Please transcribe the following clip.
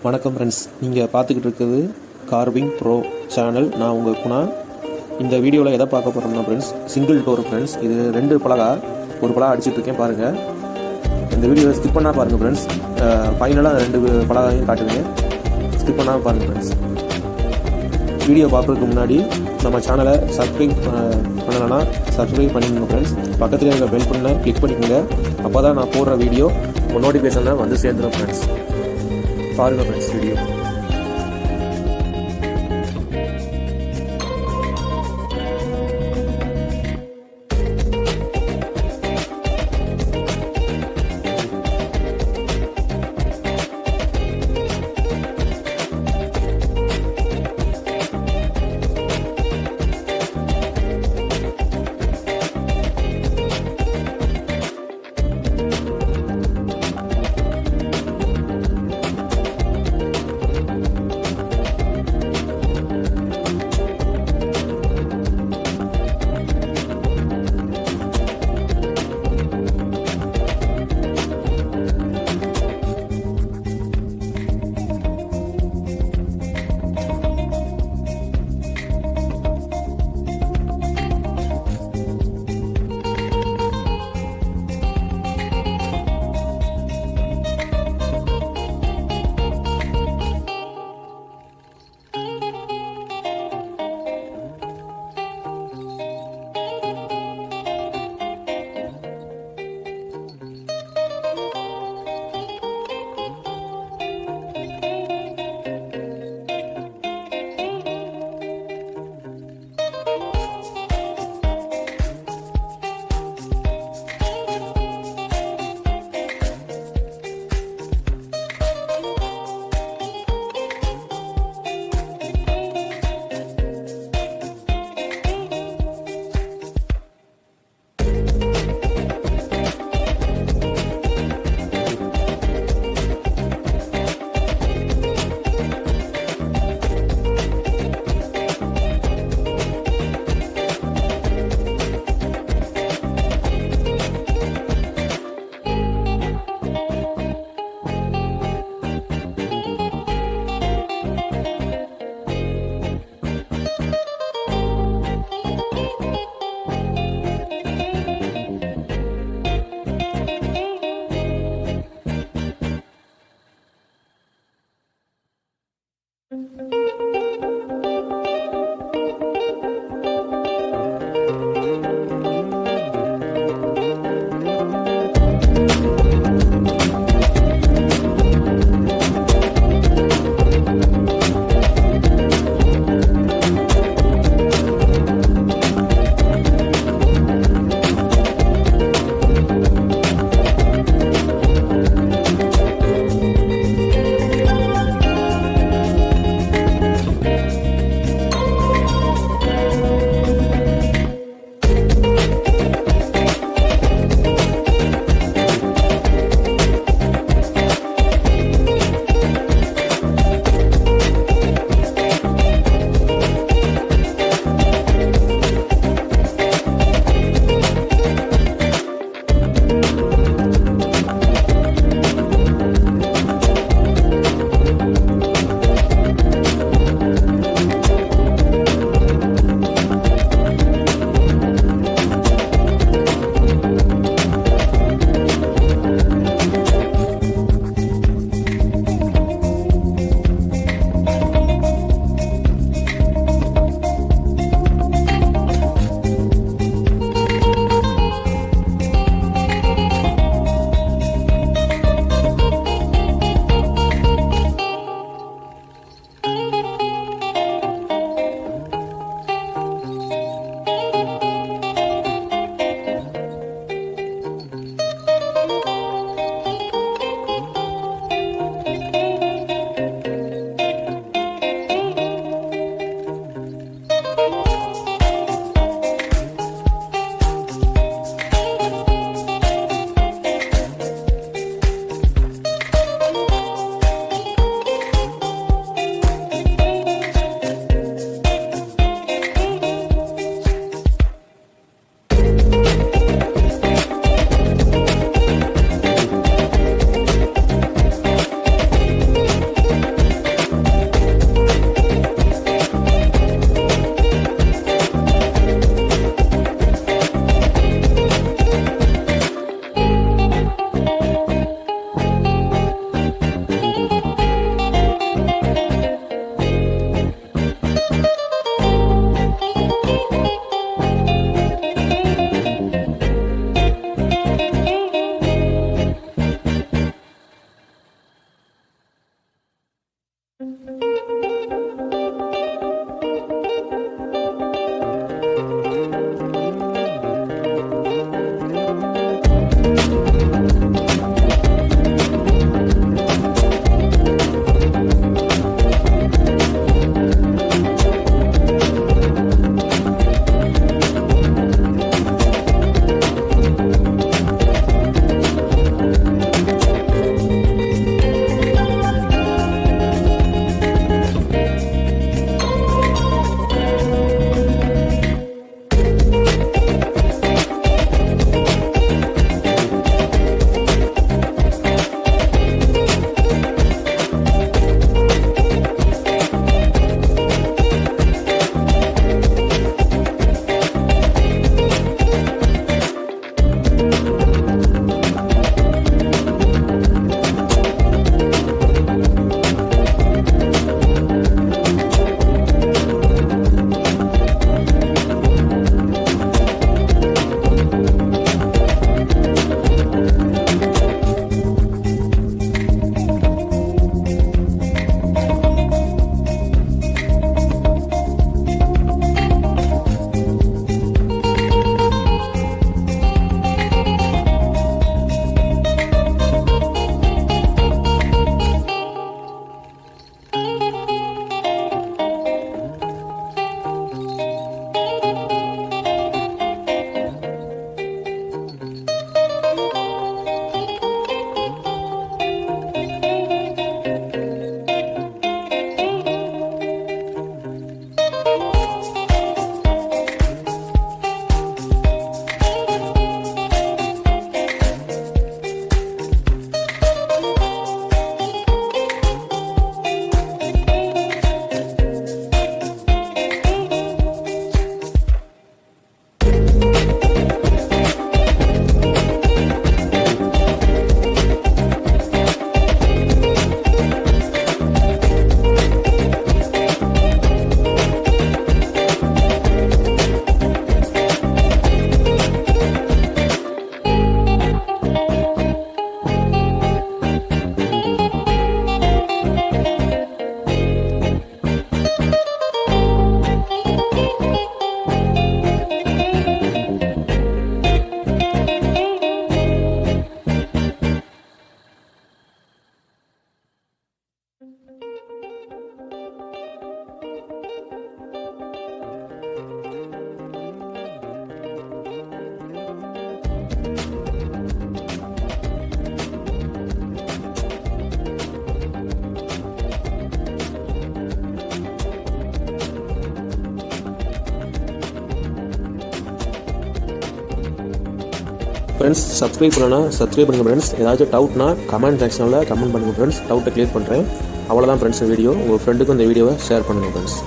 வணக்கம் ஃப்ரெண்ட்ஸ், நீங்கள் பார்த்துக்கிட்டு இருக்கிறது கார்விங் ப்ரோ சேனல். நான் உங்கள் குணா. இந்த வீடியோவில் எதை பார்க்க போகிறோம்னா ஃப்ரெண்ட்ஸ், சிங்கிள் டோர் ஃப்ரெண்ட்ஸ். இது 2 பலகா, ஒரு பலகா அடிச்சிட்ருக்கேன் பாருங்கள். இந்த வீடியோவை ஸ்கிப் பண்ணால் பாருங்கள் ஃப்ரெண்ட்ஸ். ஃபைனலாக 2 பலகாயும் காட்டுவேன், ஸ்கிப் பண்ணாமல் பாருங்கள் ஃப்ரெண்ட்ஸ். வீடியோ பார்க்குறதுக்கு முன்னாடி நம்ம சேனலை சப்ஸ்கிரைப் பண்ணலைன்னா சப்ஸ்கிரைப் பண்ணிக்கோங்க ஃப்ரெண்ட்ஸ். பக்கத்தில் இருக்க பெல் பண்ண கிளிக் பண்ணிக்கோங்க. அப்போ தான் நான் போடுற வீடியோ உங்கள் நோட்டிஃபிகேஷனில் வந்து சேர்ந்துடும் ஃப்ரெண்ட்ஸ். பாருங்கள் ஃப்ரெண்ட்ஸ் வீடியோ. ஃப்ரெண்ட்ஸ் சப்ஸ்கிரைப் பண்ணனா சப்ஸ்கிரைப் பண்ணுங்கள் ஃப்ரெண்ட்ஸ். ஏதாச்சும் டவுட்னா கமெண்ட் செக்ஷனில் கமெண்ட் பண்ணுங்கள் ஃப்ரெண்ட்ஸ். டவுட்டை கிளியர் பண்ணுறேன். அவ்வளோதான் ஃப்ரெண்ட்ஸ் வீடியோ. உங்கள் ஃப்ரெண்டுக்கும் இந்த வீடியோவை ஷேர் பண்ணுங்கள் ஃப்ரெண்ட்ஸ்.